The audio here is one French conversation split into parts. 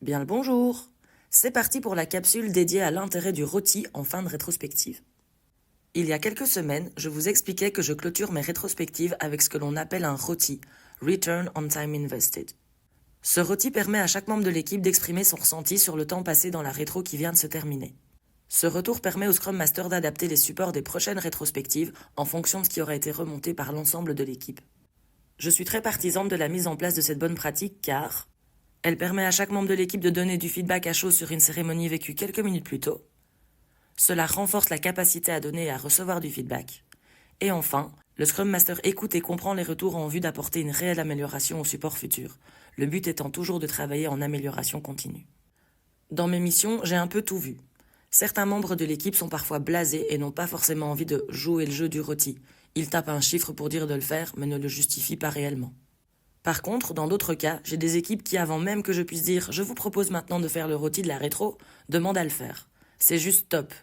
Bien le bonjour. C'est parti pour la capsule dédiée à l'intérêt du rôti en fin de rétrospective. Il y a quelques semaines, je vous expliquais que je clôture mes rétrospectives avec ce que l'on appelle un ROTI, Return on Time Invested. Ce ROTI permet à chaque membre de l'équipe d'exprimer son ressenti sur le temps passé dans la rétro qui vient de se terminer. Ce retour permet au Scrum Master d'adapter les supports des prochaines rétrospectives en fonction de ce qui aura été remonté par l'ensemble de l'équipe. Je suis très partisane de la mise en place de cette bonne pratique car elle permet à chaque membre de l'équipe de donner du feedback à chaud sur une cérémonie vécue quelques minutes plus tôt. Cela renforce la capacité à donner et à recevoir du feedback. Et enfin, le Scrum Master écoute et comprend les retours en vue d'apporter une réelle amélioration au support futur, le but étant toujours de travailler en amélioration continue. Dans mes missions, j'ai un peu tout vu. Certains membres de l'équipe sont parfois blasés et n'ont pas forcément envie de jouer le jeu du rôti. Ils tapent un chiffre pour dire de le faire, mais ne le justifient pas réellement. Par contre, dans d'autres cas, j'ai des équipes qui, avant même que je puisse dire « je vous propose maintenant de faire le rôti de la rétro », demandent à le faire. C'est juste top.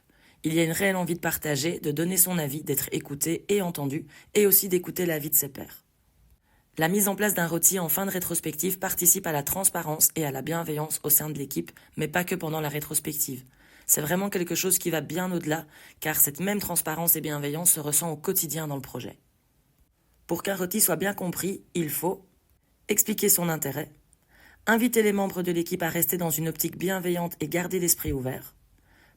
Il y a une réelle envie de partager, de donner son avis, d'être écouté et entendu, et aussi d'écouter l'avis de ses pairs. La mise en place d'un rôti en fin de rétrospective participe à la transparence et à la bienveillance au sein de l'équipe, mais pas que pendant la rétrospective. C'est vraiment quelque chose qui va bien au-delà, car cette même transparence et bienveillance se ressent au quotidien dans le projet. Pour qu'un rôti soit bien compris, il faut expliquer son intérêt, inviter les membres de l'équipe à rester dans une optique bienveillante et garder l'esprit ouvert,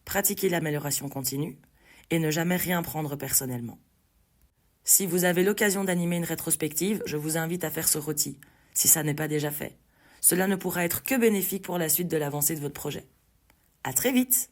pratiquer l'amélioration continue et ne jamais rien prendre personnellement. Si vous avez l'occasion d'animer une rétrospective, je vous invite à faire ce rôti, si ça n'est pas déjà fait. Cela ne pourra être que bénéfique pour la suite de l'avancée de votre projet. À très vite!